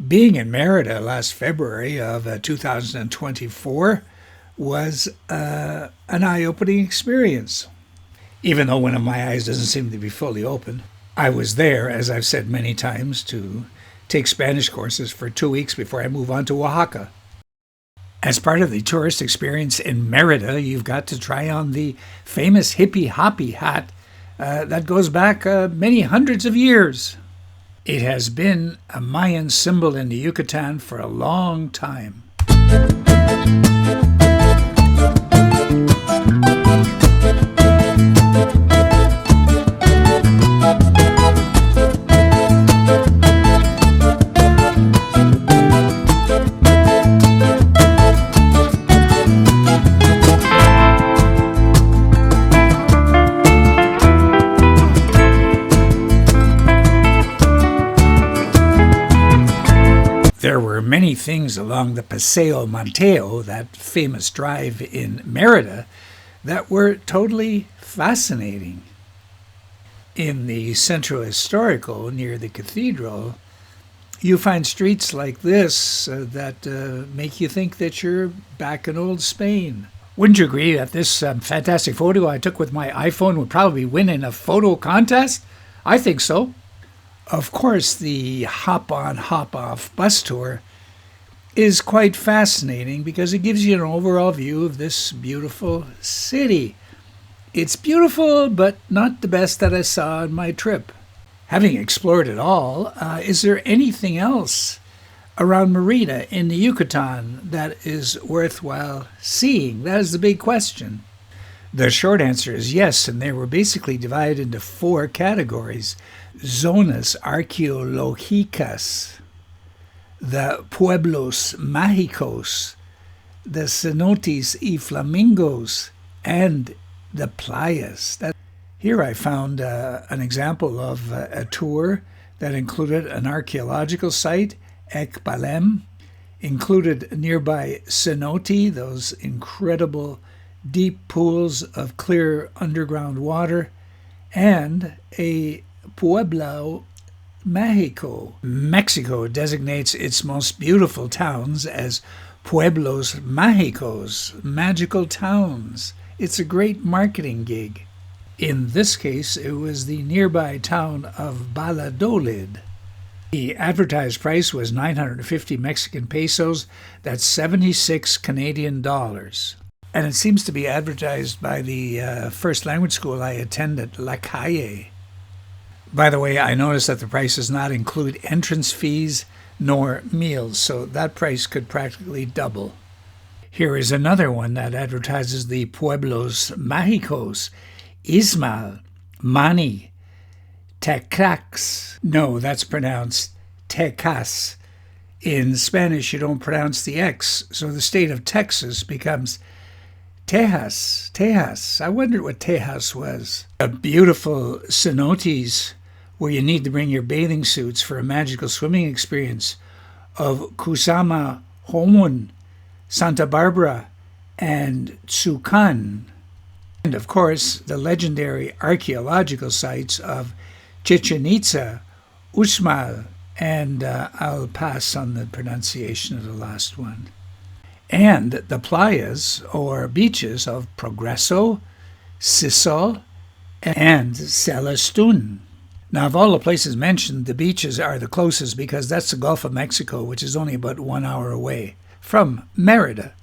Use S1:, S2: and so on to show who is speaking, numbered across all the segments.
S1: Being in Merida last February of 2024 was an eye-opening experience. Even though one of my eyes doesn't seem to be fully open, I was there, as I've said many times, to take Spanish courses for 2 weeks before I move on to Oaxaca. As part of the tourist experience in Merida, you've got to try on the famous hippie hoppy hat that goes back many hundreds of years. It has been a Mayan symbol in the Yucatan for a long time. There were many things along the Paseo Mateo, that famous drive in Merida, that were totally fascinating. In the Centro Histórico, near the cathedral, you find streets like this that make you think that you're back in old Spain. Wouldn't you agree that this fantastic photo I took with my iPhone would probably win in a photo contest? I think so. Of course, the hop-on, hop-off bus tour is quite fascinating because it gives you an overall view of this beautiful city. It's beautiful, but not the best that I saw on my trip. Having explored it all, is there anything else around Merida in the Yucatan that is worthwhile seeing? That is the big question. The short answer is yes, and they were basically divided into 4 categories. Zonas Arqueologicas, the Pueblos Magicos, the Cenotes y Flamingos, and the Playas. Here I found an example of a tour that included an archaeological site, Ekbalem, included nearby cenote, those incredible deep pools of clear underground water, and a Pueblo Mágico. Mexico designates its most beautiful towns as Pueblos Magicos, magical towns. It's a great marketing gig. In this case, it was the nearby town of Valladolid. The advertised price was 950 Mexican pesos, that's 76 Canadian dollars. And it seems to be advertised by the first language school I attended, La Calle. By the way, I noticed that the price does not include entrance fees nor meals, so that price could practically double. Here is another one that advertises the Pueblos Magicos, Ismal, Mani, Tecax. No, that's pronounced Tecas. In Spanish, you don't pronounce the X, so the state of Texas becomes Tejas. I wondered what Tejas was. A beautiful cenotes where you need to bring your bathing suits for a magical swimming experience of Kusama, Homun, Santa Barbara, and Tsukan. And of course, the legendary archaeological sites of Chichen Itza, Uxmal, and I'll pass on the pronunciation of the last one. And the playas, or beaches, of Progreso, Sisal, and Celestun. Now, of all the places mentioned, the beaches are the closest because that's the Gulf of Mexico, which is only about 1 hour away from Merida.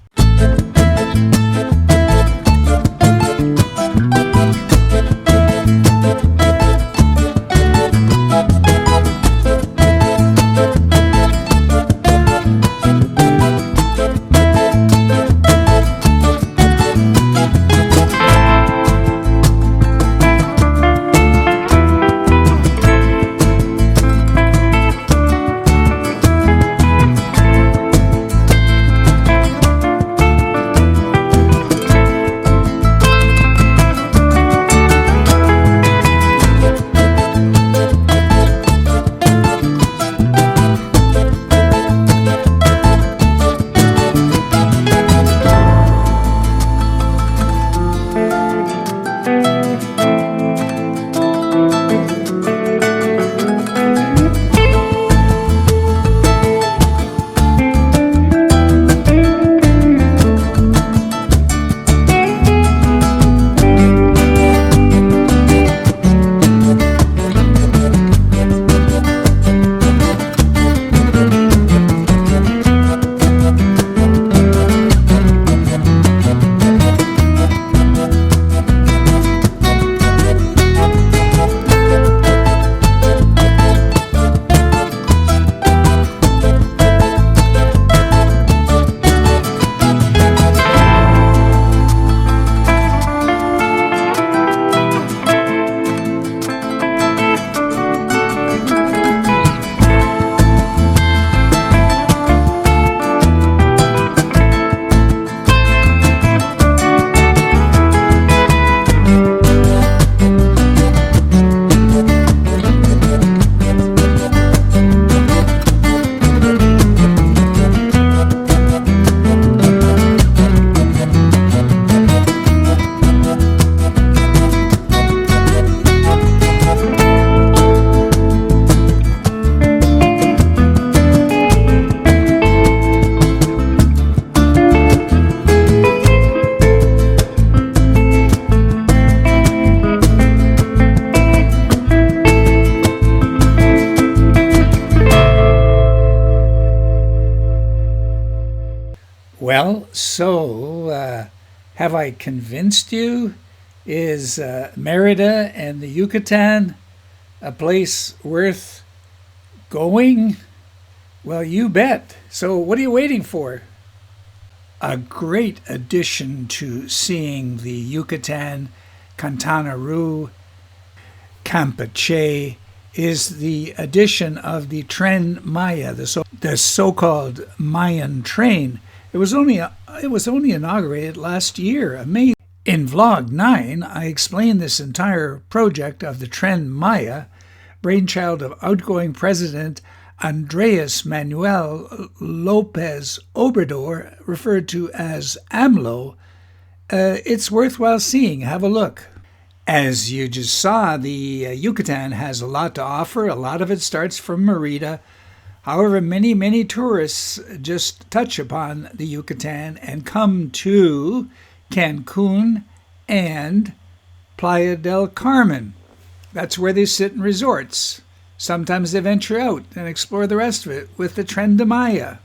S1: Well, have I convinced you? Is Merida and the Yucatan a place worth going? Well, you bet. So what are you waiting for? A great addition to seeing the Yucatan, Quintana Roo, Campeche is the addition of the Tren Maya, the so-called Mayan train. It was only inaugurated last year. Amazing. In Vlog 9, I explained this entire project of the Tren Maya, brainchild of outgoing President Andres Manuel Lopez Obrador, referred to as AMLO. It's worthwhile seeing. Have a look. As you just saw, the Yucatan has a lot to offer. A lot of it starts from Merida. However, many tourists just touch upon the Yucatan and come to Cancun and Playa del Carmen. That's where they sit in resorts. Sometimes they venture out and explore the rest of it with the Tren de Maya.